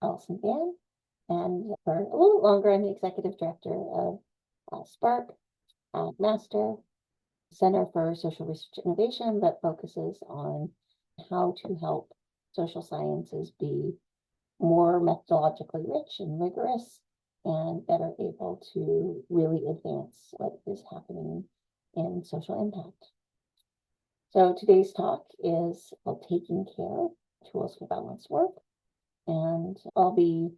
Allison, and for a little longer, I'm the executive director of Spark Master Center for Social Research Innovation that focuses on how to help social sciences be more methodologically rich and rigorous and better able to really advance what is happening in social impact. So today's talk is about taking care, tools for balanced work. And I'll be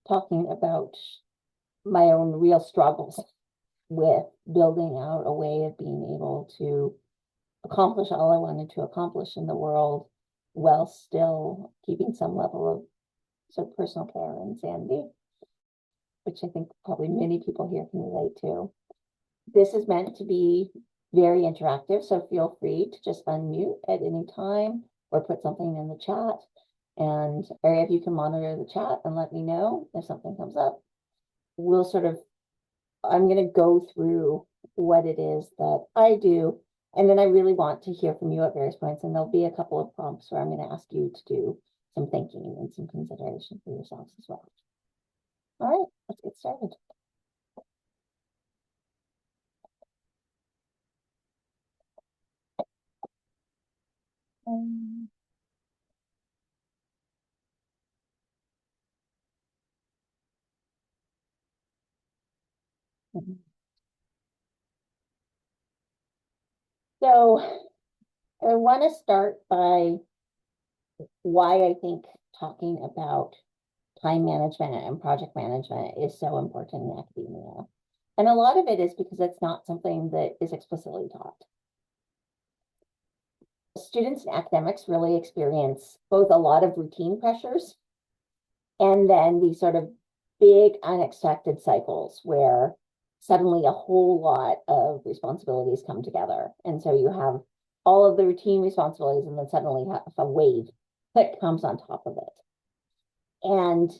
talking about my own real struggles with building out a way of being able to accomplish all I wanted to accomplish in the world while still keeping some level of sort of personal care and sanity, which I think probably many people here can relate to. This is meant to be very interactive, so feel free to just unmute at any time or put something in the chat. And if you can monitor the chat and let me know if something comes up. We'll I'm going to go through what it is that I do. And then I really want to hear from you at various points. And there'll be a couple of prompts where I'm going to ask you to do some thinking and some consideration for yourselves as well. All right, let's get started. So I want to start by why I think talking about time management and project management is so important in academia. And a lot of it is because it's not something that is explicitly taught. Students and academics really experience both a lot of routine pressures and then these sort of big unexpected cycles where suddenly a whole lot of responsibilities come together. And so you have all of the routine responsibilities and then suddenly have a wave that comes on top of it. And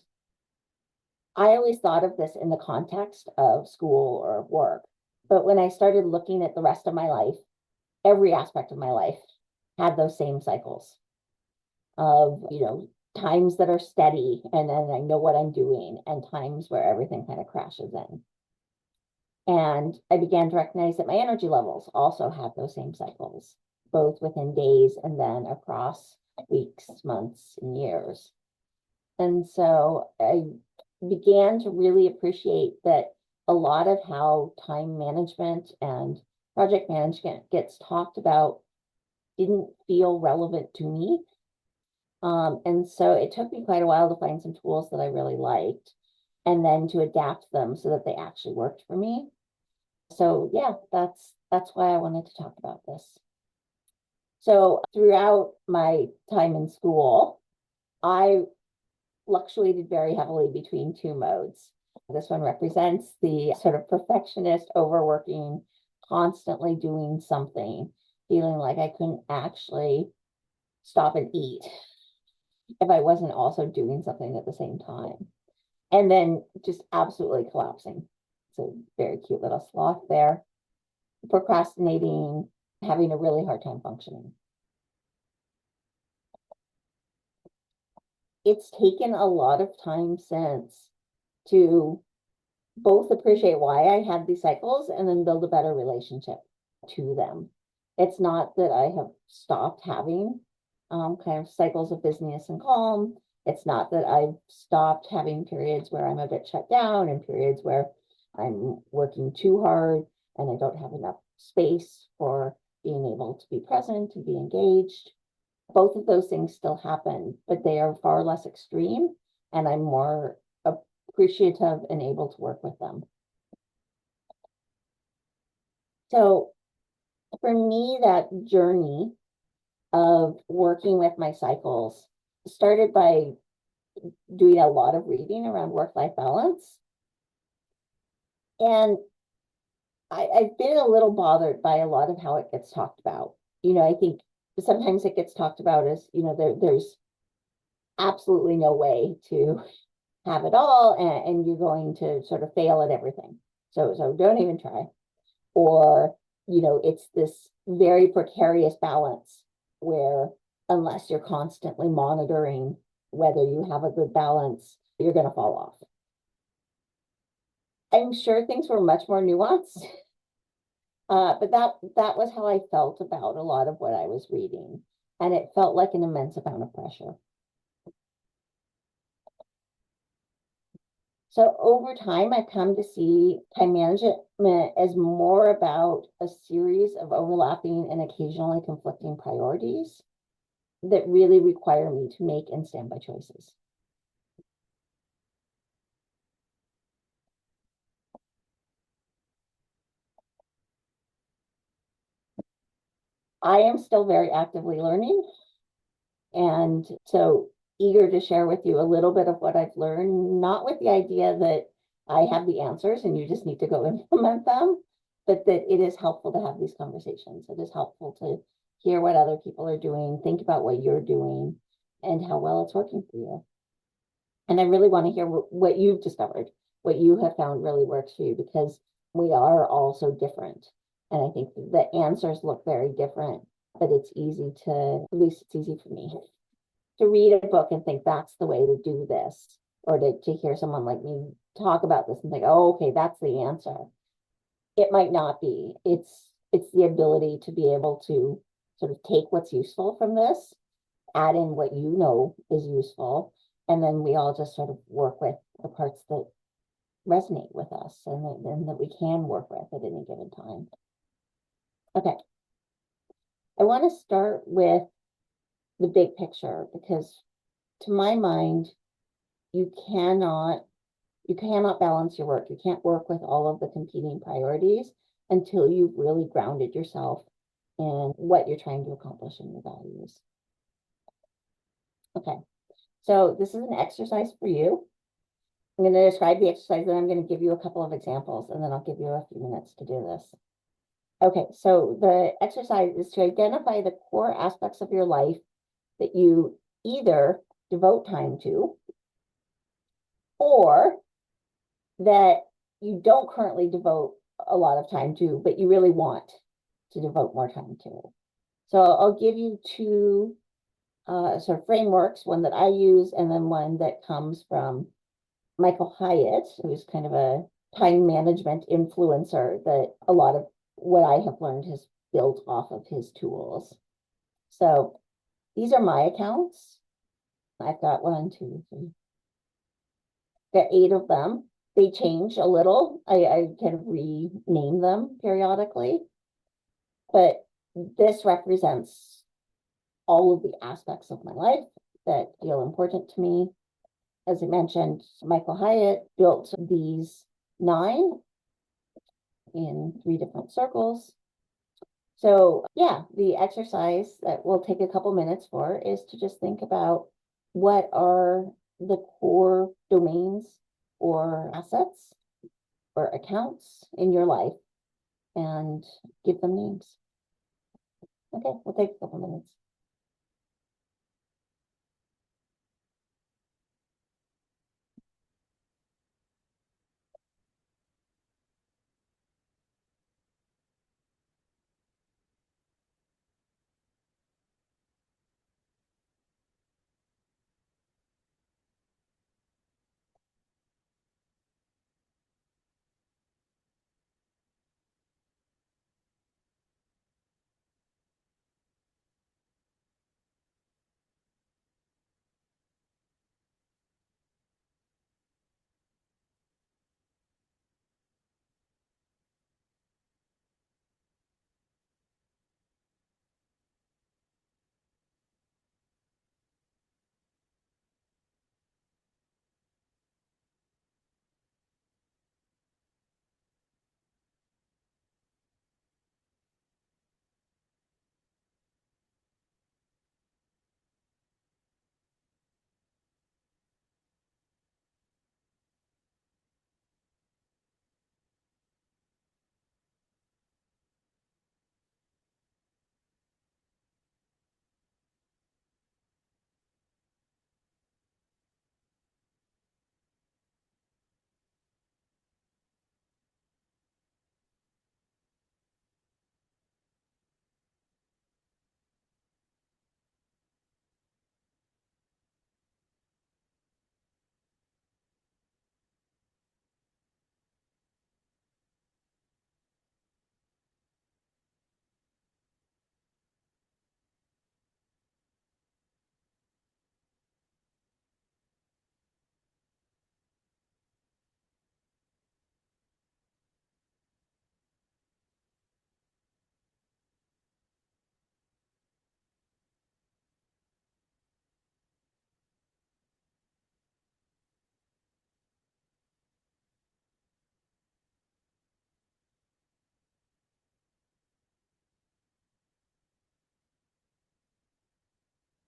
I always thought of this in the context of school or work. But when I started looking at the rest of my life, every aspect of my life had those same cycles of, times that are steady and then I know what I'm doing, and times where everything kind of crashes in. And I began to recognize that my energy levels also have those same cycles, both within days and then across weeks, months, and years. And so I began to really appreciate that a lot of how time management and project management gets talked about didn't feel relevant to me. And so it took me quite a while to find some tools that I really liked and then to adapt them so that they actually worked for me. So yeah, that's why I wanted to talk about this. So throughout my time in school, I fluctuated very heavily between two modes. This one represents the sort of perfectionist, overworking, constantly doing something, feeling like I couldn't actually stop and eat if I wasn't also doing something at the same time. And then just absolutely collapsing. So very cute little sloth there. Procrastinating, having a really hard time functioning. It's taken a lot of time since to both appreciate why I had these cycles and then build a better relationship to them. It's not that I have stopped having kind of cycles of busyness and calm. It's not that I've stopped having periods where I'm a bit shut down and periods where I'm working too hard and I don't have enough space for being able to be present and be engaged. Both of those things still happen, but they are far less extreme, and I'm more appreciative and able to work with them. So for me, that journey of working with my cycles started by doing a lot of reading around work-life balance. And I've been a little bothered by a lot of how it gets talked about. I think sometimes it gets talked about as, there's absolutely no way to have it all, and you're going to sort of fail at everything. So don't even try. Or, it's this very precarious balance where unless you're constantly monitoring whether you have a good balance, you're going to fall off. I'm sure things were much more nuanced, but that was how I felt about a lot of what I was reading, and it felt like an immense amount of pressure. So over time, I've come to see time management as more about a series of overlapping and occasionally conflicting priorities that really require me to make and stand by choices. I am still very actively learning, and so eager to share with you a little bit of what I've learned, not with the idea that I have the answers and you just need to go implement them, but that it is helpful to have these conversations. It is helpful to hear what other people are doing, think about what you're doing, and how well it's working for you. And I really want to hear what you've discovered, what you have found really works for you, because we are all so different. And I think the answers look very different, but it's easy to, at least it's easy for me to read a book and think that's the way to do this, or to hear someone like me talk about this and think, oh, okay, that's the answer. It might not be. It's the ability to be able to sort of take what's useful from this, add in what you know is useful, and then we all just sort of work with the parts that resonate with us and that we can work with at any given time. Okay. I want to start with the big picture, because to my mind, you cannot balance your work. You can't work with all of the competing priorities until you've really grounded yourself in what you're trying to accomplish in your values. Okay, so this is an exercise for you. I'm going to describe the exercise, and I'm going to give you a couple of examples, and then I'll give you a few minutes to do this. Okay, so the exercise is to identify the core aspects of your life that you either devote time to, or that you don't currently devote a lot of time to, but you really want to devote more time to. So I'll give you two sort of frameworks, one that I use and then one that comes from Michael Hyatt, who's kind of a time management influencer that a lot of what I have learned has built off of his tools. So these are my accounts. I've got 1, 2, 3, got 8 of them. They change a little. I kind of rename them periodically, but this represents all of the aspects of my life that feel important to me. As I mentioned, Michael Hyatt built these 9 in 3 different circles. So yeah, the exercise that we'll take a couple minutes for is to just think about what are the core domains or assets or accounts in your life and give them names. Okay, we'll take a couple minutes.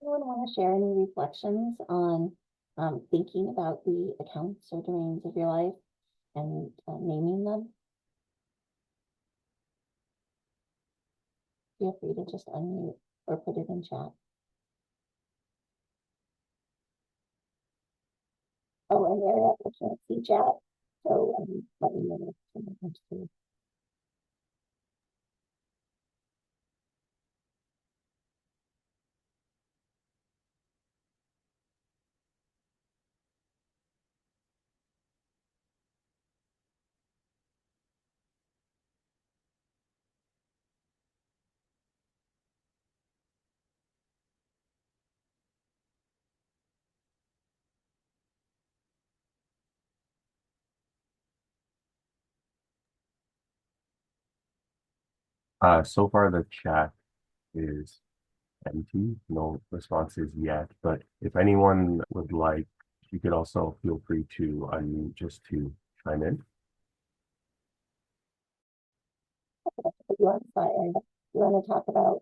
Anyone want to share any reflections on thinking about the accounts or domains of your life and naming them? Feel free to just unmute or put it in chat. Oh, and Ariel, I can't see chat, so let me know if someone comes through. So far the chat is empty, no responses yet, but if anyone would like, you could also feel free to unmute just to chime in. Put you on the spot, and you want to talk about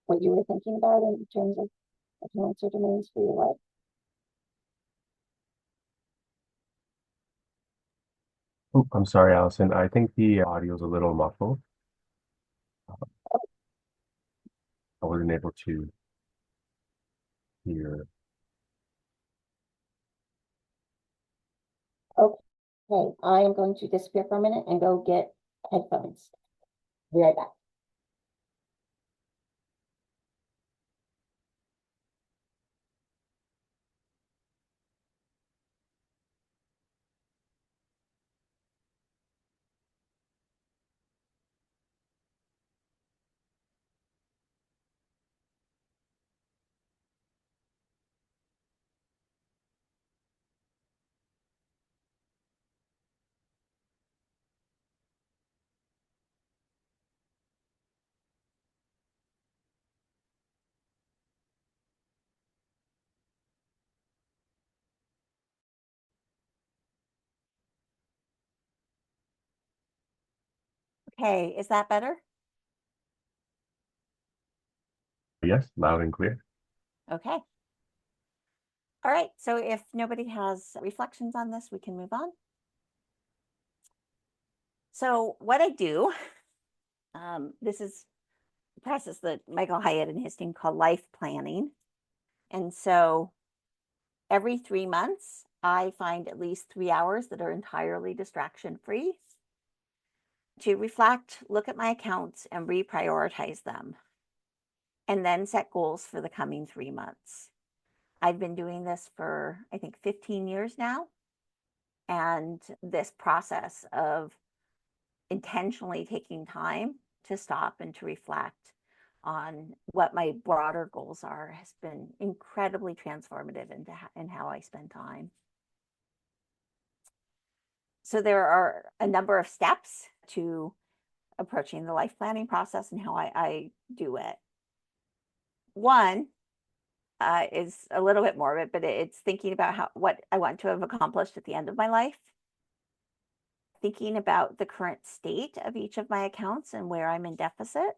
what you were thinking about in terms of accounts or domains for your life? Oh, I'm sorry, Allison. I think the audio is a little muffled. I wasn't able to hear. Okay, I am going to disappear for a minute and go get headphones. Be right back. Okay, is that better? Yes, loud and clear. Okay. All right, so if nobody has reflections on this, we can move on. So what I do, this is a process that Michael Hyatt and his team call life planning. And so every 3 months, I find at least 3 hours that are entirely distraction free to reflect, look at my accounts, and reprioritize them, and then set goals for the coming 3 months. I've been doing this for, I think, 15 years now. And this process of intentionally taking time to stop and to reflect on what my broader goals are has been incredibly transformative in how I spend time. So there are a number of steps to approaching the life planning process and how I do it. One is a little bit morbid, but it's thinking about what I want to have accomplished at the end of my life. Thinking about the current state of each of my accounts and where I'm in deficit.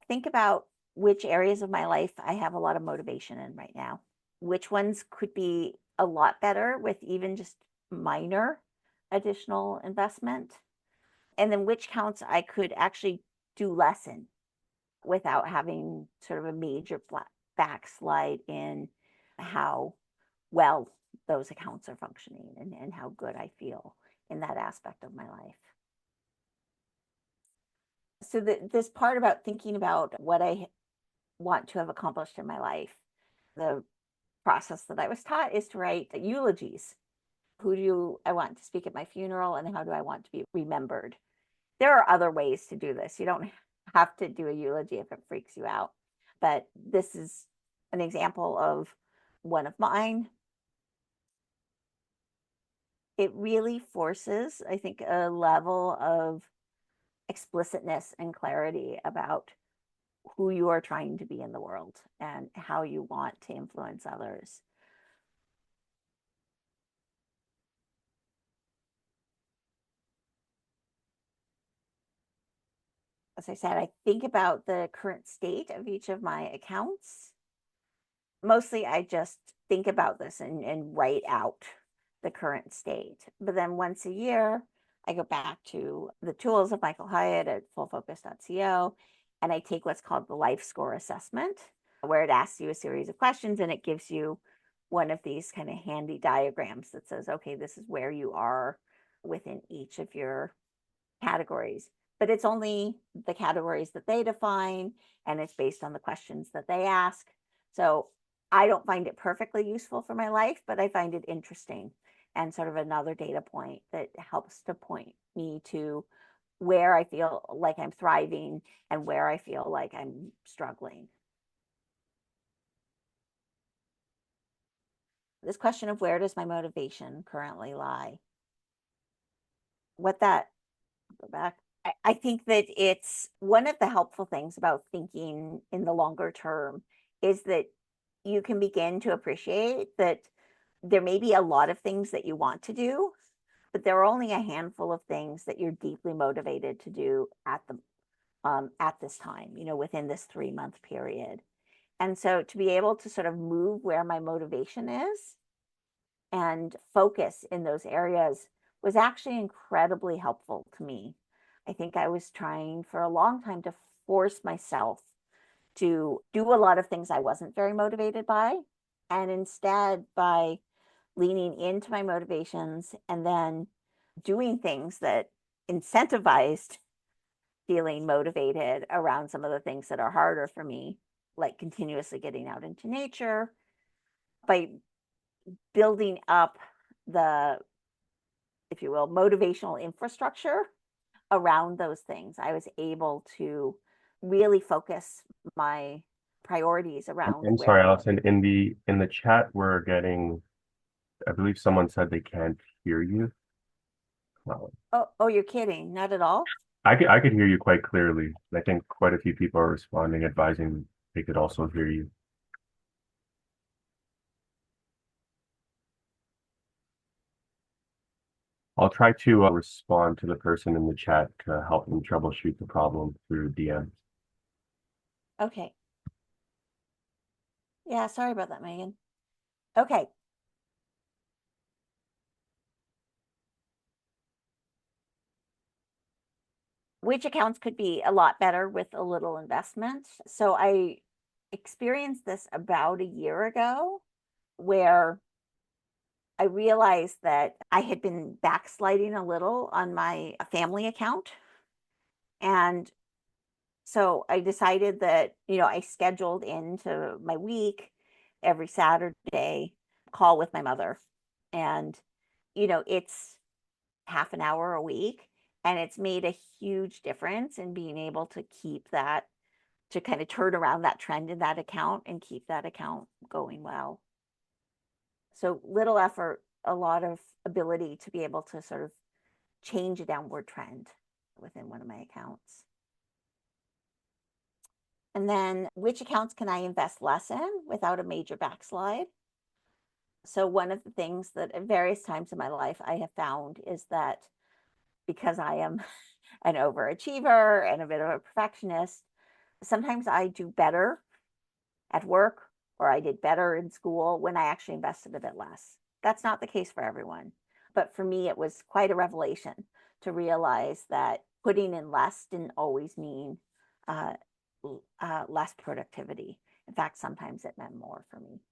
Think about which areas of my life I have a lot of motivation in right now. Which ones could be a lot better with even just minor additional investment. And then which counts I could actually do less in without having sort of a major backslide in how well those accounts are functioning and how good I feel in that aspect of my life. So this part about thinking about what I want to have accomplished in my life, the process that I was taught is to write eulogies. Who do I want to speak at my funeral, and how do I want to be remembered? There are other ways to do this. You don't have to do a eulogy if it freaks you out, but this is an example of one of mine. It really forces, I think, a level of explicitness and clarity about who you are trying to be in the world and how you want to influence others. as I said, I think about the current state of each of my accounts. Mostly I just think about this and write out the current state. But then once a year, I go back to the tools of Michael Hyatt at fullfocus.co, and I take what's called the life score assessment, where it asks you a series of questions and it gives you one of these kind of handy diagrams that says, okay, this is where you are within each of your categories. But it's only the categories that they define, and it's based on the questions that they ask. So I don't find it perfectly useful for my life, but I find it interesting and sort of another data point that helps to point me to where I feel like I'm thriving and where I feel like I'm struggling. This question of where does my motivation currently lie? What that, go back. I think that it's one of the helpful things about thinking in the longer term is that you can begin to appreciate that there may be a lot of things that you want to do, but there are only a handful of things that you're deeply motivated to do at this time, within this 3-month period. And so to be able to sort of move where my motivation is and focus in those areas was actually incredibly helpful to me. I think I was trying for a long time to force myself to do a lot of things I wasn't very motivated by. And instead, by leaning into my motivations and then doing things that incentivized feeling motivated around some of the things that are harder for me, like continuously getting out into nature, by building up the, if you will, motivational infrastructure around those things, I was able to really focus my priorities around I'm where sorry, my Allison. In the chat, we're getting. I believe someone said they can't hear you. Well, oh, you're kidding, not at all. I could hear you quite clearly. I think quite a few people are responding, advising they could also hear you. I'll try to respond to the person in the chat to help them troubleshoot the problem through DMs. Okay. Yeah, sorry about that, Megan. Okay. Which accounts could be a lot better with a little investment? So I experienced this about a year ago where I realized that I had been backsliding a little on my family account. And so I decided that, I scheduled into my week every Saturday call with my mother. And, it's half an hour a week. And it's made a huge difference in being able to keep that, to kind of turn around that trend in that account and keep that account going well. So little effort, a lot of ability to be able to sort of change a downward trend within one of my accounts. And then which accounts can I invest less in without a major backslide? So one of the things that at various times in my life I have found is that because I am an overachiever and a bit of a perfectionist, sometimes I do better at work or I did better in school when I actually invested a bit less. That's not the case for everyone. But for me, it was quite a revelation to realize that putting in less didn't always mean less productivity. In fact, sometimes it meant more for me.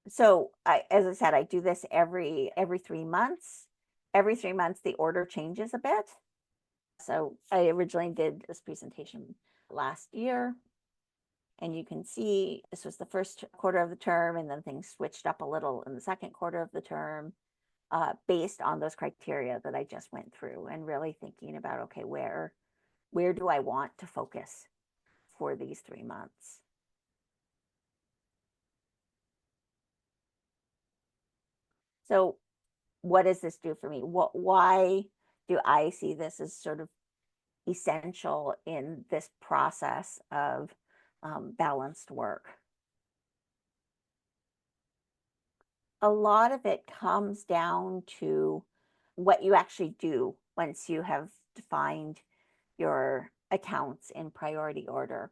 So as I said, I do this every 3 months. Every 3 months, the order changes a bit. So I originally did this presentation last year. And you can see this was the first quarter of the term, and then things switched up a little in the second quarter of the term, based on those criteria that I just went through, and really thinking about, okay, where do I want to focus for these 3 months? So what does this do for me? Why do I see this as sort of essential in this process of balanced work? A lot of it comes down to what you actually do once you have defined your accounts in priority order.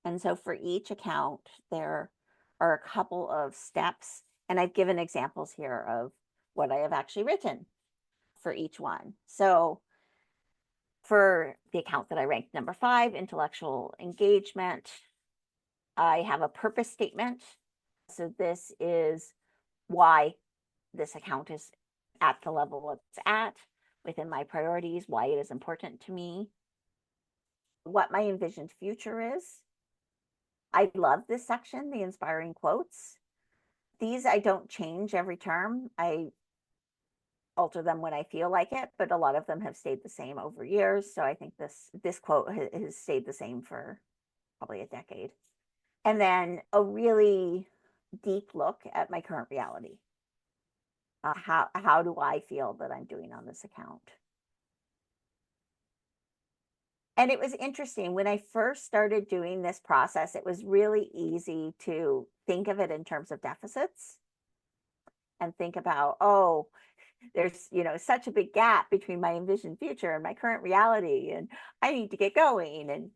And so for each account, there are a couple of steps, and I've given examples here of what I have actually written for each one. So for the account that I ranked number 5, intellectual engagement, I have a purpose statement. So this is why this account is at the level it's at within my priorities, why it is important to me, what my envisioned future is. I love this section, the inspiring quotes. These I don't change every term. I alter them when I feel like it, but a lot of them have stayed the same over years. So I think this quote has stayed the same for probably a decade. And then a really deep look at my current reality. How do I feel that I'm doing on this account? And it was interesting when I first started doing this process, it was really easy to think of it in terms of deficits and think about, oh, there's, such a big gap between my envisioned future and my current reality, and I need to get going, and,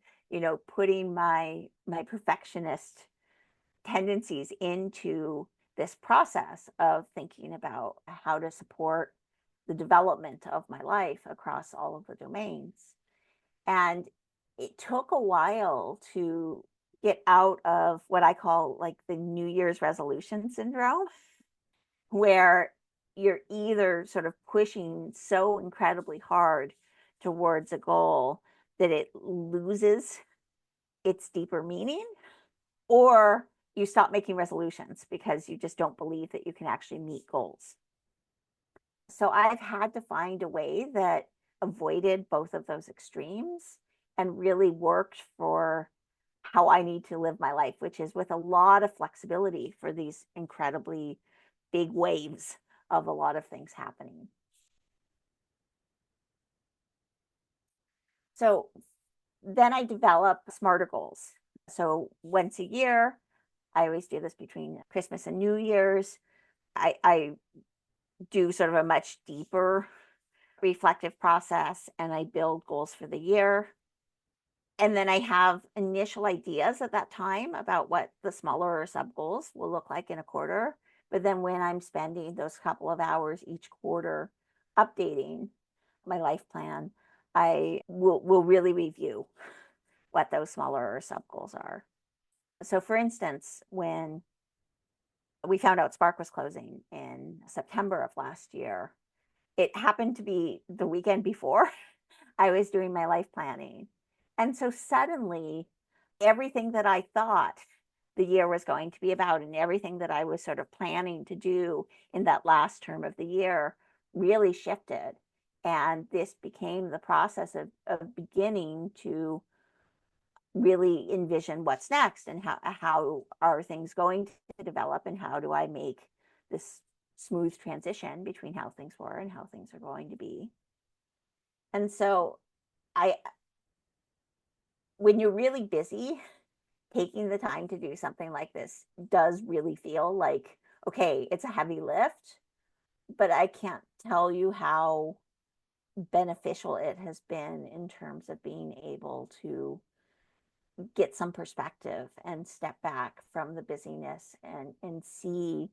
putting my perfectionist tendencies into this process of thinking about how to support the development of my life across all of the domains. And it took a while to get out of what I call like the New Year's resolution syndrome, where you're either sort of pushing so incredibly hard towards a goal that it loses its deeper meaning, or you stop making resolutions because you just don't believe that you can actually meet goals. So I've had to find a way that avoided both of those extremes and really worked for how I need to live my life, which is with a lot of flexibility for these incredibly big waves of a lot of things happening. So then I develop smarter goals. So once a year, I always do this between Christmas and New Year's. I do sort of a much deeper reflective process, and I build goals for the year. And then I have initial ideas at that time about what the smaller sub goals will look like in a quarter. But then when I'm spending those couple of hours each quarter updating my life plan, I will really review what those smaller sub goals are. So for instance, when we found out Spark was closing in September of last year, it happened to be the weekend before I was doing my life planning. And so suddenly, everything that I thought the year was going to be about and everything that I was sort of planning to do in that last term of the year really shifted. And this became the process of beginning to really envision what's next and how are things going to develop and how do I make this smooth transition between how things were and how things are going to be. And so when you're really busy, taking the time to do something like this does really feel like, okay, it's a heavy lift, but I can't tell you how beneficial it has been in terms of being able to get some perspective and step back from the busyness and see,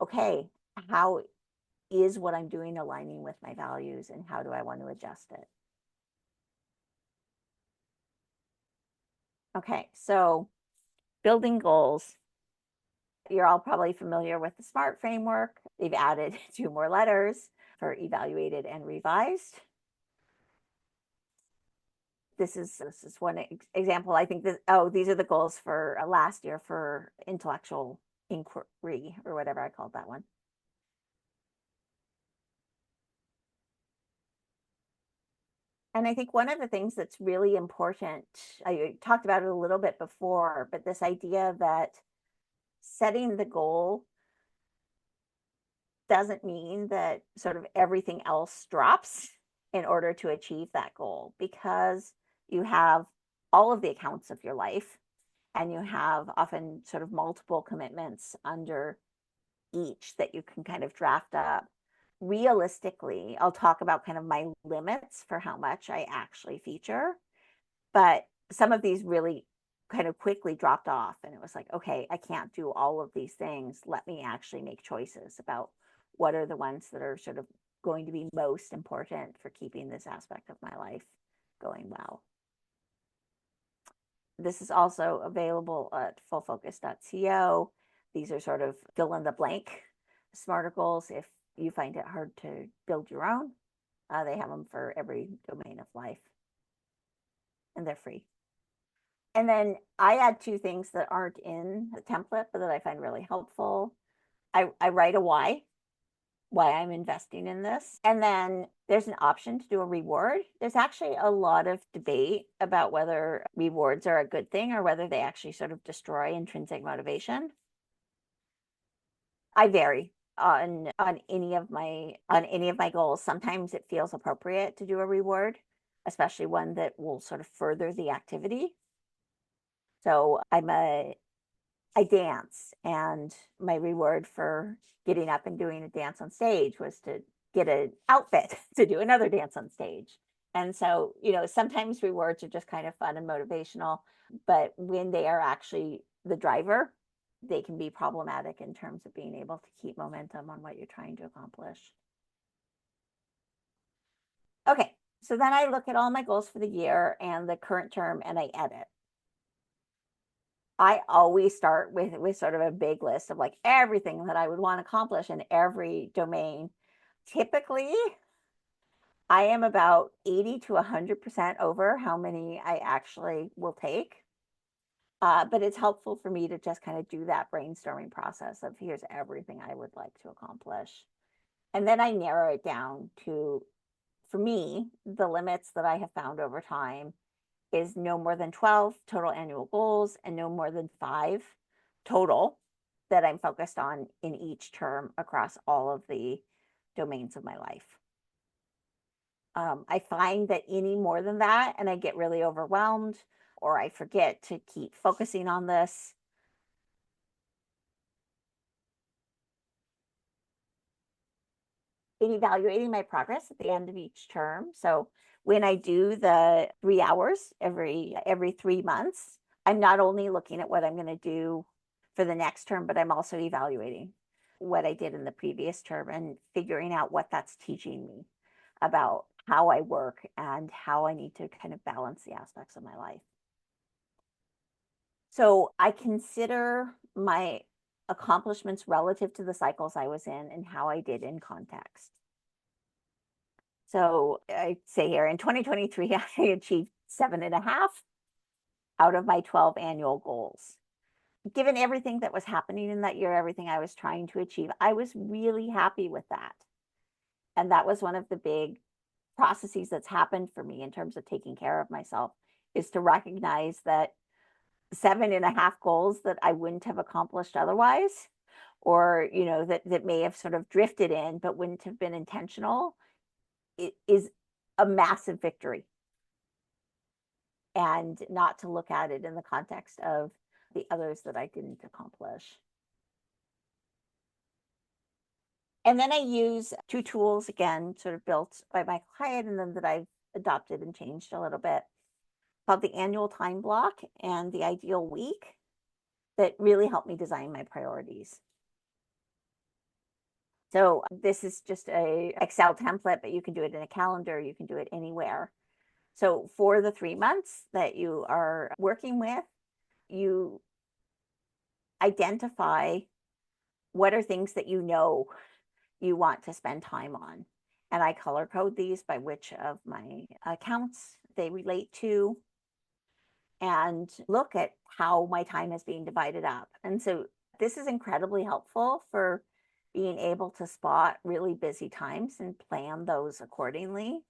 okay, how is what I'm doing aligning with my values and how do I want to adjust it? Okay, so building goals. You're all probably familiar with the SMART framework. They've added 2 more letters for evaluated and revised. This is one example. I think that, these are the goals for last year for intellectual inquiry or whatever I called that one. And I think one of the things that's really important, I talked about it a little bit before, but this idea that setting the goal doesn't mean that sort of everything else drops in order to achieve that goal, because you have all of the accounts of your life and you have often sort of multiple commitments under each that you can kind of draft up. realistically, I'll talk about kind of my limits for how much I actually feature. But some of these really kind of quickly dropped off. And it was like, okay, I can't do all of these things. Let me actually make choices about what are the ones that are sort of going to be most important for keeping this aspect of my life going well. This is also available at fullfocus.co. These are sort of fill in the blank SMARTer goals if you find it hard to build your own. They have them for every domain of life, and they're free. And then I add two things that aren't in the template, but that I find really helpful. I write a why I'm investing in this. And then there's an option to do a reward. There's actually a lot of debate about whether rewards are a good thing or whether they actually sort of destroy intrinsic motivation. I vary on any of my goals. Sometimes it feels appropriate to do a reward, especially one that will sort of further the activity. So I dance, and my reward for getting up and doing a dance on stage was to get an outfit to do another dance on stage. And so, sometimes rewards are just kind of fun and motivational, but when they are actually the driver, they can be problematic in terms of being able to keep momentum on what you're trying to accomplish. Okay, so then I look at all my goals for the year and the current term, and I edit. I always start with sort of a big list of like everything that I would want to accomplish in every domain. Typically, I am about 80 to 100% over how many I actually will take. But it's helpful for me to just kind of do that brainstorming process of here's everything I would like to accomplish. And then I narrow it down to, for me, the limits that I have found over time is no more than 12 total annual goals and no more than 5 total that I'm focused on in each term across all of the domains of my life. I find that any more than that, and I get really overwhelmed, or I forget to keep focusing on this. In evaluating my progress at the end of each term. So when I do the 3 hours every 3 months, I'm not only looking at what I'm going to do for the next term, but I'm also evaluating what I did in the previous term and figuring out what that's teaching me about how I work and how I need to kind of balance the aspects of my life. So I consider my accomplishments relative to the cycles I was in and how I did in context. So I say here in 2023, I achieved 7.5 out of my 12 annual goals. Given everything that was happening in that year, everything I was trying to achieve, I was really happy with that. And that was one of the big processes that's happened for me in terms of taking care of myself, is to recognize that 7.5 goals that I wouldn't have accomplished otherwise, or, that may have sort of drifted in, but wouldn't have been intentional, it is a massive victory. And not to look at it in the context of the others that I didn't accomplish. And then I use 2 tools, again, sort of built by my client and then that I've adopted and changed a little bit, called the annual time block and the ideal week, that really help me design my priorities. So this is just a Excel template, but you can do it in a calendar, you can do it anywhere. So for the 3 months that you are working with, you identify what are things that you want to spend time on. And I color code these by which of my accounts they relate to, and look at how my time is being divided up. And so this is incredibly helpful for being able to spot really busy times and plan those accordingly.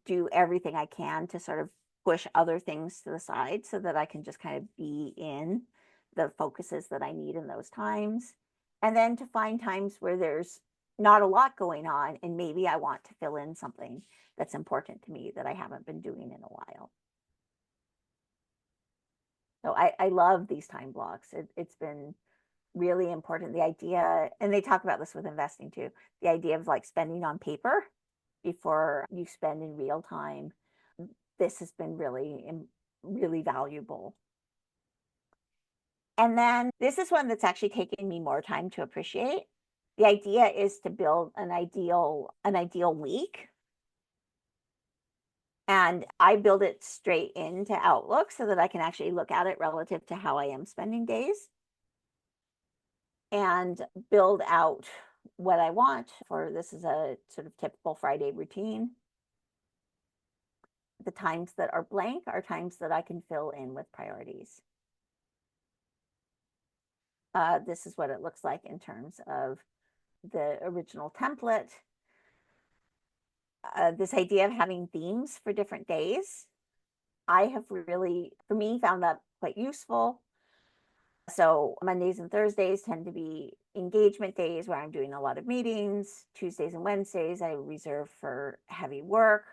Do everything I can to sort of push other things to the side so that I can just kind of be in the focuses that I need in those times. And then to find times where there's not a lot going on and maybe I want to fill in something that's important to me that I haven't been doing in a while. So I love these time blocks. It's been really important. The idea, and they talk about this with investing too, the idea of like spending on paper before you spend in real time. This has been really valuable. And then this is one that's actually taken me more time to appreciate. The idea is to build an ideal week. And I build it straight into Outlook so that I can actually look at it relative to how I am spending days and build out what I want for this is a sort of typical Friday routine. The times that are blank are times that I can fill in with priorities. This is what it looks like in terms of the original template. This idea of having themes for different days, I have really, for me, found that quite useful. So Mondays and Thursdays tend to be engagement days where I'm doing a lot of meetings. Tuesdays and Wednesdays I reserve for heavy work.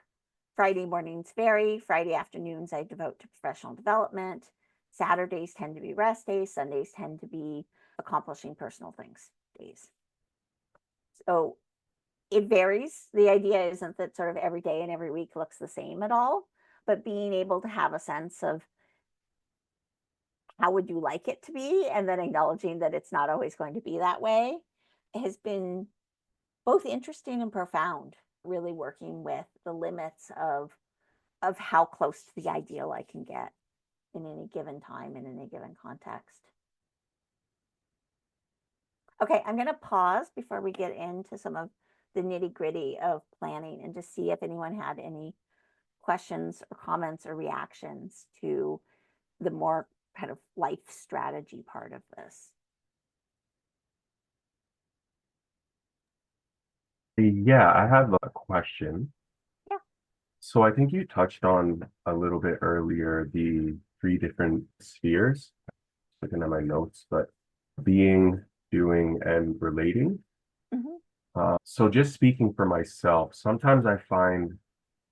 Friday mornings vary. Friday afternoons I devote to professional development. Saturdays tend to be rest days. Sundays tend to be accomplishing personal things days. So it varies. The idea isn't that sort of every day and every week looks the same at all, but being able to have a sense of how would you like it to be, and then acknowledging that it's not always going to be that way has been both interesting and profound, really working with the limits of how close to the ideal I can get in any given time and in a given context. Okay, I'm going to pause before we get into some of the nitty-gritty of planning and just see if anyone had any questions or comments or reactions to the more kind of life strategy part of this. Yeah, I have a question. Yeah. So I think you touched on a little bit earlier the three different spheres, looking at my notes, but being, doing, and relating. Mhm. So just speaking for myself, sometimes I find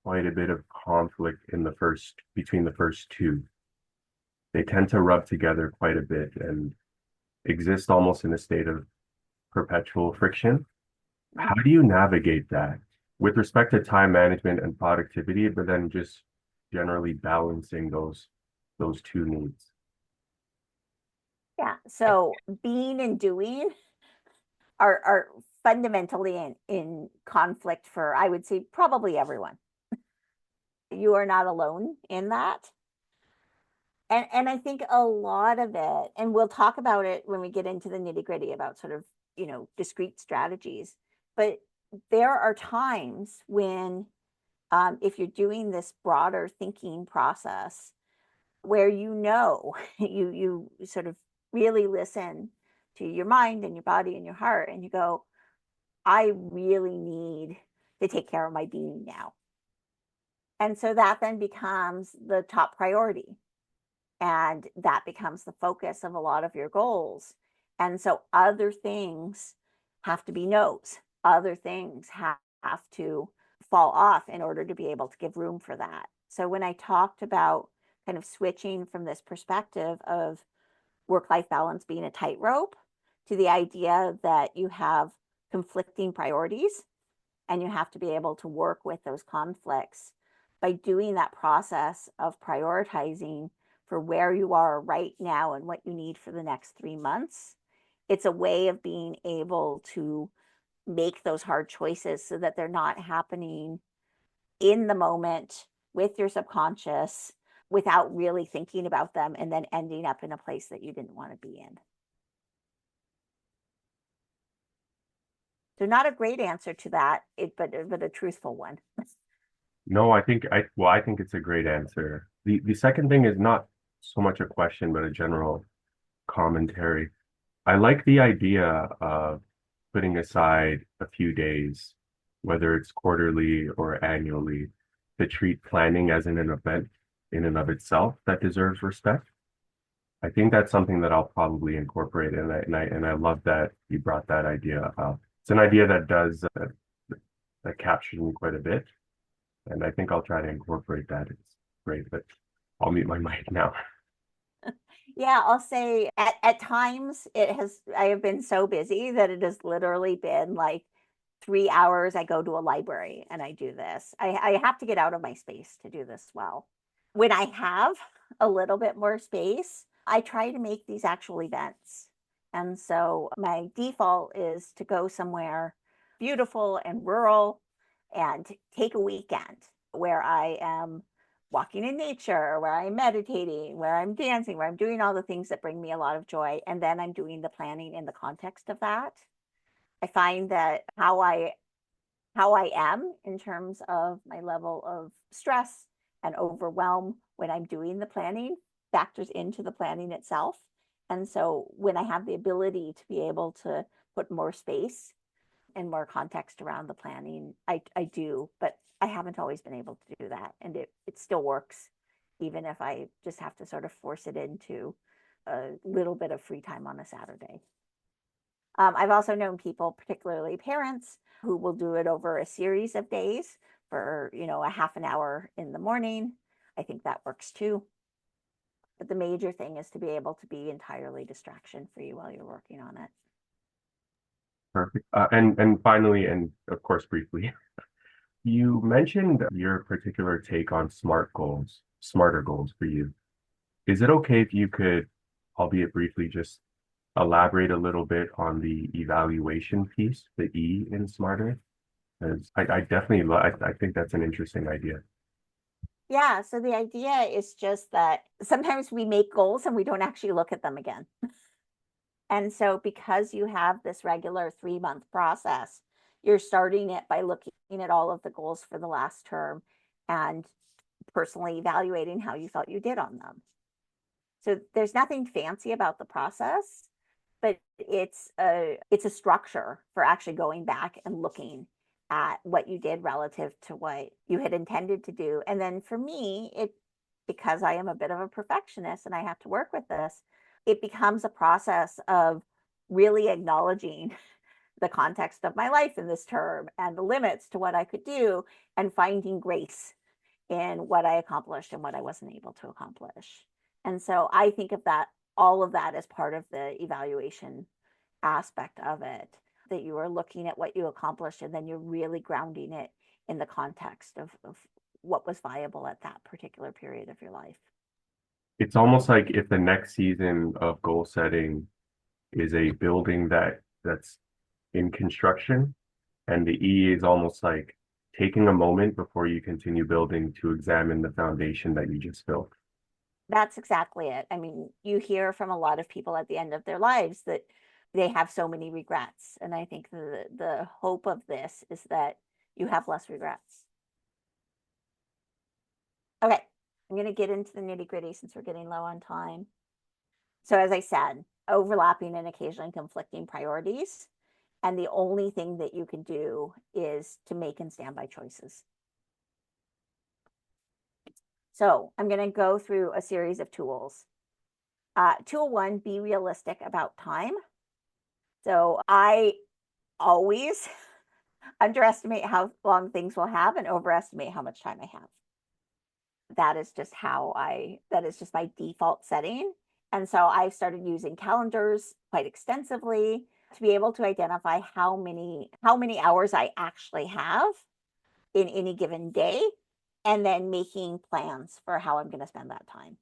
quite a bit of conflict between the first two. They tend to rub together quite a bit and exist almost in a state of perpetual friction. How do you navigate that with respect to time management and productivity, but then just generally balancing those two needs? Yeah. So being and doing are fundamentally in conflict for, I would say, probably everyone. You are not alone in that. And I think a lot of it, and we'll talk about it when we get into the nitty-gritty about sort of, discrete strategies, but there are times when if you're doing this broader thinking process where you sort of really listen to your mind and your body and your heart and you go, I really need to take care of my being now. And so that then becomes the top priority. And that becomes the focus of a lot of your goals. And so other things have to be no's. Other things have to fall off in order to be able to give room for that. So when I talked about kind of switching from this perspective of work-life balance being a tightrope to the idea that you have conflicting priorities and you have to be able to work with those conflicts by doing that process of prioritizing for where you are right now and what you need for the next 3 months. It's a way of being able to make those hard choices so that they're not happening in the moment with your subconscious without really thinking about them and then ending up in a place that you didn't want to be in. So not a great answer to that, but a truthful one. No, I think it's a great answer. The second thing is not so much a question, but a general commentary. I like the idea of putting aside a few days, whether it's quarterly or annually, to treat planning as an event in and of itself that deserves respect. I think that's something that I'll probably incorporate, and I love that you brought that idea up. It's an idea that captures me quite a bit, and I think I'll try to incorporate that. It's great, but I'll mute my mic now. Yeah, I'll say at times I have been so busy that it has literally been like 3 hours. I go to a library and I do this. I have to get out of my space to do this well. When I have a little bit more space, I try to make these actual events. And so my default is to go somewhere beautiful and rural and take a weekend where I am walking in nature, where I'm meditating, where I'm dancing, where I'm doing all the things that bring me a lot of joy. And then I'm doing the planning in the context of that. I find that how I am in terms of my level of stress and overwhelm when I'm doing the planning factors into the planning itself. And so when I have the ability to be able to put more space and more context around the planning, I do, but I haven't always been able to do that. And it still works, even if I just have to sort of force it into a little bit of free time on a Saturday. I've also known people, particularly parents, who will do it over a series of days for, a half an hour in the morning. I think that works too. But the major thing is to be able to be entirely distraction free while you're working on it. Perfect. And finally, and of course, briefly, you mentioned your particular take on smarter goals for you. Is it okay if you could, albeit briefly, just elaborate a little bit on the evaluation piece, the E in smarter? Because I definitely, I think that's an interesting idea. Yeah, so the idea is just that sometimes we make goals and we don't actually look at them again. And so because you have this regular 3-month process, you're starting it by looking at all of the goals for the last term and personally evaluating how you felt you did on them. So there's nothing fancy about the process, but it's a structure for actually going back and looking at what you did relative to what you had intended to do. And then for me, because I am a bit of a perfectionist and I have to work with this, it becomes a process of really acknowledging the context of my life in this term and the limits to what I could do and finding grace in what I accomplished and what I wasn't able to accomplish. And so I think of that, all of that as part of the evaluation aspect of it, that you are looking at what you accomplished and then you're really grounding it in the context of what was viable at that particular period of your life. It's almost like if the next season of goal setting is a building that's in construction, and the E is almost like taking a moment before you continue building to examine the foundation that you just built. That's exactly it. I mean, you hear from a lot of people at the end of their lives that they have so many regrets. And I think the hope of this is that you have less regrets. Okay, I'm going to get into the nitty gritty since we're getting low on time. So, as I said, overlapping and occasionally conflicting priorities. And the only thing that you can do is to make and stand by choices. So, I'm going to go through a series of tools. Tool 1, be realistic about time. So, I always underestimate how long things will have and overestimate how much time I have. That is just that is just my default setting. And so I've started using calendars quite extensively to be able to identify how many hours I actually have in any given day, and then making plans for how I'm going to spend that time.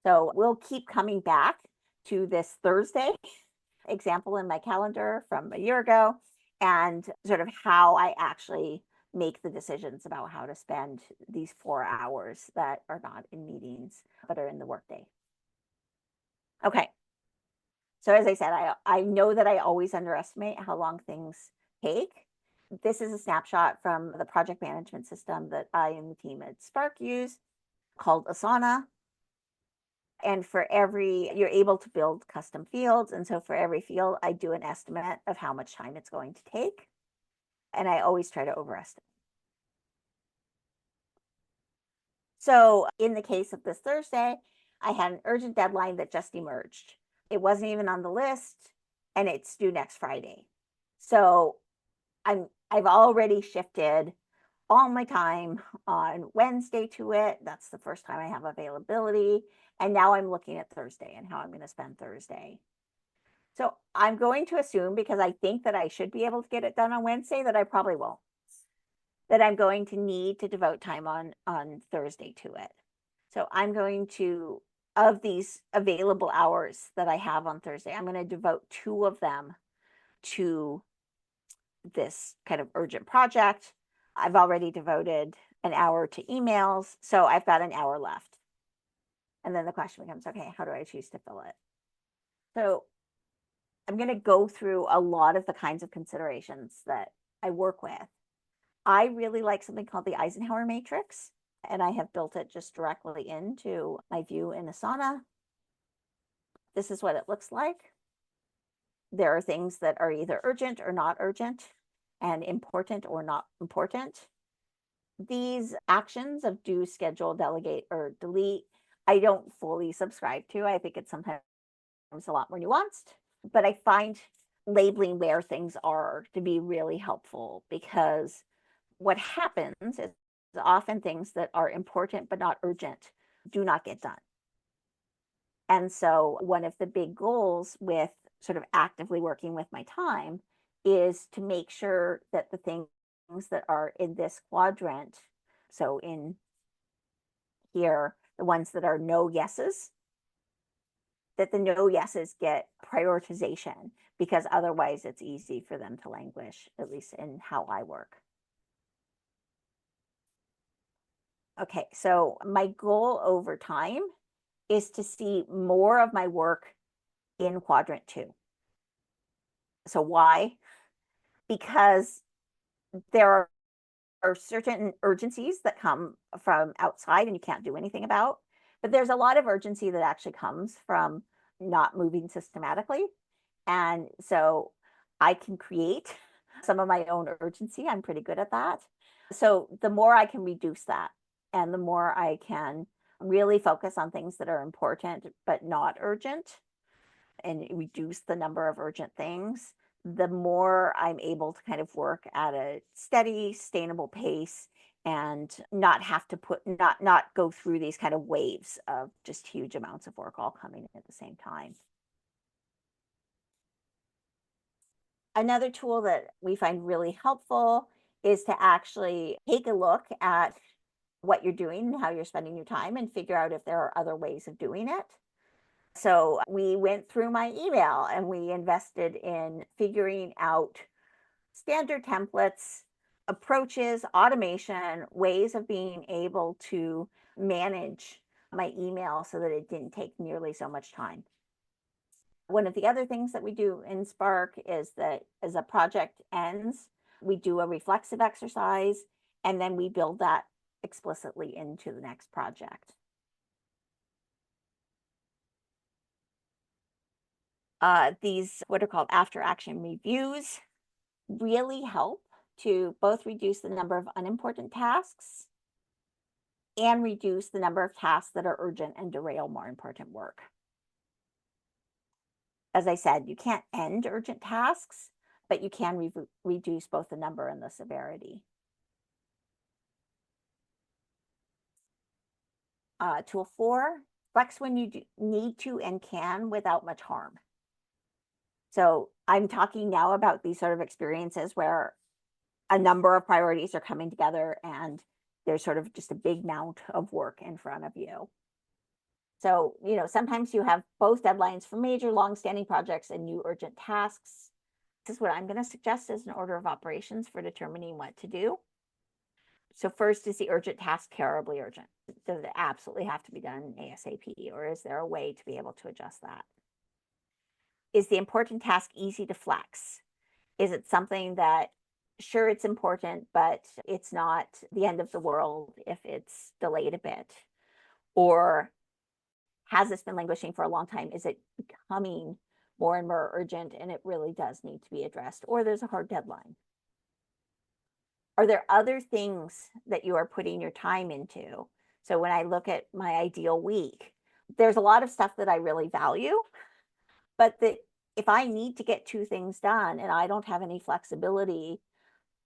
So we'll keep coming back to this Thursday example in my calendar from a year ago and sort of how I actually make the decisions about how to spend these 4 hours that are not in meetings but are in the workday. Okay. So as I said, I know that I always underestimate how long things take. This is a snapshot from the project management system that I and the team at Spark use called Asana. And you're able to build custom fields. And so for every field, I do an estimate of how much time it's going to take. And I always try to overestimate. So in the case of this Thursday, I had an urgent deadline that just emerged. It wasn't even on the list, and it's due next Friday. So I've already shifted all my time on Wednesday to it. That's the first time I have availability. And now I'm looking at Thursday and how I'm going to spend Thursday. So I'm going to assume, because I think that I should be able to get it done on Wednesday, that I probably won't. That I'm going to need to devote time on Thursday to it. So I'm going to, of these available hours that I have on Thursday, I'm going to devote 2 of them to this kind of urgent project. I've already devoted an hour to emails, so I've got an hour left. And then the question becomes, okay, how do I choose to fill it? So I'm going to go through a lot of the kinds of considerations that I work with. I really like something called the Eisenhower matrix, and I have built it just directly into my view in Asana. This is what it looks like. There are things that are either urgent or not urgent, and important or not important. These actions of do, schedule, delegate, or delete, I don't fully subscribe to. I think it's sometimes a lot more nuanced, but I find labeling where things are to be really helpful, because what happens is often things that are important but not urgent do not get done. And so one of the big goals with sort of actively working with my time is to make sure that the things that are in this quadrant, so in here, the ones that are no yeses, that the no yeses get prioritization, because otherwise it's easy for them to languish, at least in how I work. Okay, so my goal over time is to see more of my work in quadrant 2. So why? Because there are certain urgencies that come from outside and you can't do anything about, but there's a lot of urgency that actually comes from not moving systematically. And so I can create some of my own urgency. I'm pretty good at that. So the more I can reduce that, and the more I can really focus on things that are important but not urgent, and reduce the number of urgent things, the more I'm able to kind of work at a steady, sustainable pace and not have to not go through these kind of waves of just huge amounts of work all coming at the same time. Another tool that we find really helpful is to actually take a look at what you're doing and how you're spending your time and figure out if there are other ways of doing it. So we went through my email and we invested in figuring out standard templates, approaches, automation, ways of being able to manage my email so that it didn't take nearly so much time. One of the other things that we do in Spark is that as a project ends, we do a reflexive exercise, and then we build that explicitly into the next project. These, what are called after action reviews, really help to both reduce the number of unimportant tasks and reduce the number of tasks that are urgent and derail more important work. As I said, you can't end urgent tasks, but you can reduce both the number and the severity. Tool 4, flex when you need to and can without much harm. So I'm talking now about these sort of experiences where a number of priorities are coming together and there's sort of just a big amount of work in front of you. So, sometimes you have both deadlines for major long-standing projects and new urgent tasks. This is what I'm going to suggest as an order of operations for determining what to do. So first, is the urgent task terribly urgent? Does it absolutely have to be done ASAP, or is there a way to be able to adjust that? Is the important task easy to flex? Is it something that, sure, it's important, but it's not the end of the world if it's delayed a bit? Or has this been languishing for a long time? Is it becoming more and more urgent and it really does need to be addressed? Or there's a hard deadline? Are there other things that you are putting your time into? So when I look at my ideal week, there's a lot of stuff that I really value, but that if I need to get 2 things done and I don't have any flexibility,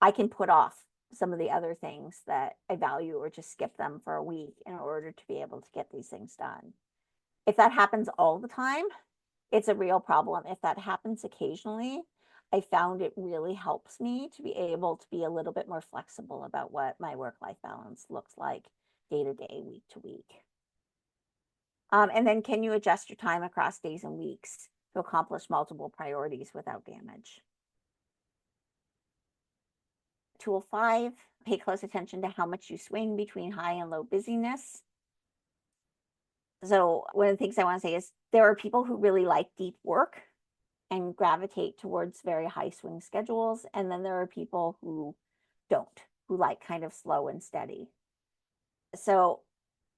I can put off some of the other things that I value or just skip them for a week in order to be able to get these things done. If that happens all the time, it's a real problem. If that happens occasionally, I found it really helps me to be able to be a little bit more flexible about what my work-life balance looks like day to day, week to week. And then can you adjust your time across days and weeks to accomplish multiple priorities without damage? Tool 5, pay close attention to how much you swing between high and low busyness. So one of the things I want to say is there are people who really like deep work and gravitate towards very high swing schedules. And then there are people who don't, who like kind of slow and steady. So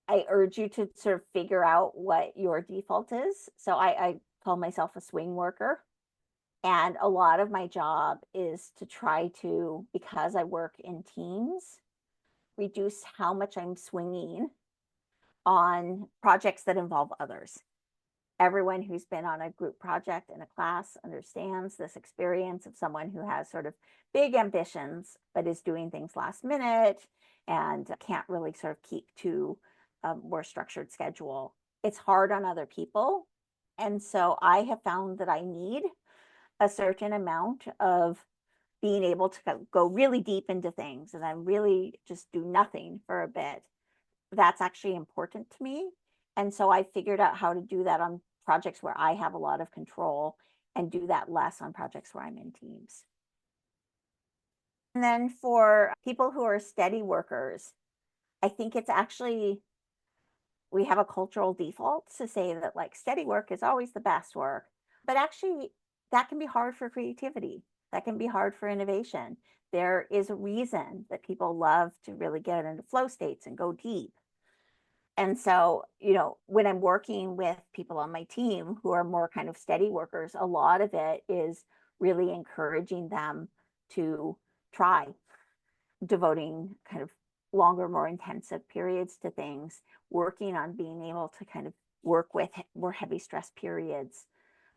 I urge you to sort of figure out what your default is. So I call myself a swing worker. And a lot of my job is to try to, because I work in teams, reduce how much I'm swinging on projects that involve others. Everyone who's been on a group project in a class understands this experience of someone who has sort of big ambitions, but is doing things last minute and can't really sort of keep to a more structured schedule. It's hard on other people. And so I have found that I need a certain amount of being able to go really deep into things and then really just do nothing for a bit. That's actually important to me. And so I figured out how to do that on projects where I have a lot of control and do that less on projects where I'm in teams. And then for people who are steady workers, I think it's actually, we have a cultural default to say that like steady work is always the best work, but actually that can be hard for creativity. That can be hard for innovation. There is a reason that people love to really get into flow states and go deep. And so, when I'm working with people on my team who are more kind of steady workers, a lot of it is really encouraging them to try devoting kind of longer, more intensive periods to things, working on being able to kind of work with more heavy stress periods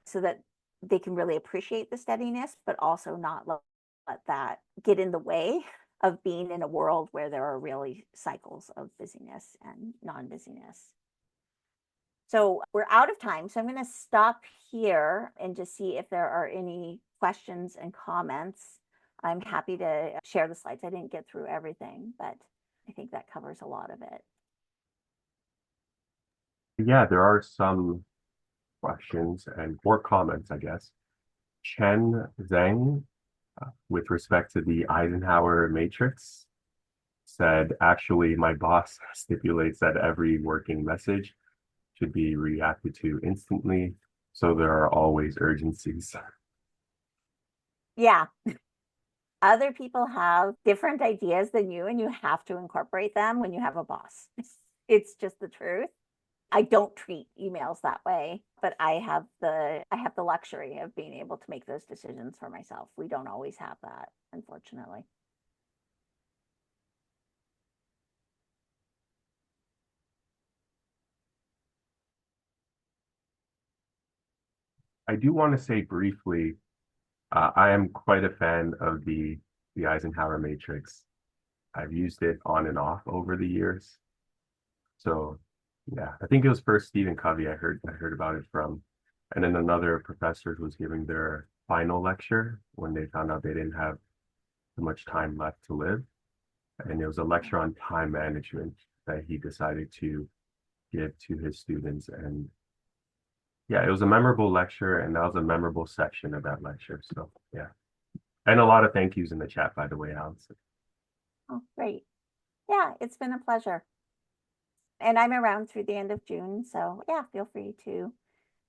so that they can really appreciate the steadiness, but also not let that get in the way of being in a world where there are really cycles of busyness and non-busyness. So we're out of time. So I'm going to stop here and just see if there are any questions and comments. I'm happy to share the slides. I didn't get through everything, but I think that covers a lot of it. Yeah, there are some questions or comments, I guess. Chen Zhang, with respect to the Eisenhower matrix, said, actually, my boss stipulates that every working message should be reacted to instantly, so there are always urgencies. Yeah. Other people have different ideas than you, and you have to incorporate them when you have a boss. It's just the truth. I don't treat emails that way, but I have the luxury of being able to make those decisions for myself. We don't always have that, unfortunately. I do want to say briefly, I am quite a fan of the Eisenhower matrix. I've used it on and off over the years. So yeah, I think it was first Stephen Covey I heard about it from. And then another professor was giving their final lecture when they found out they didn't have too much time left to live. And it was a lecture on time management that he decided to give to his students. And yeah, it was a memorable lecture, and that was a memorable section of that lecture. So yeah. And a lot of thank yous in the chat, by the way, Allison. Oh, great. Yeah, it's been a pleasure. And I'm around through the end of June. So yeah, feel free to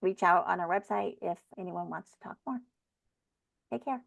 reach out on our website if anyone wants to talk more. Take care.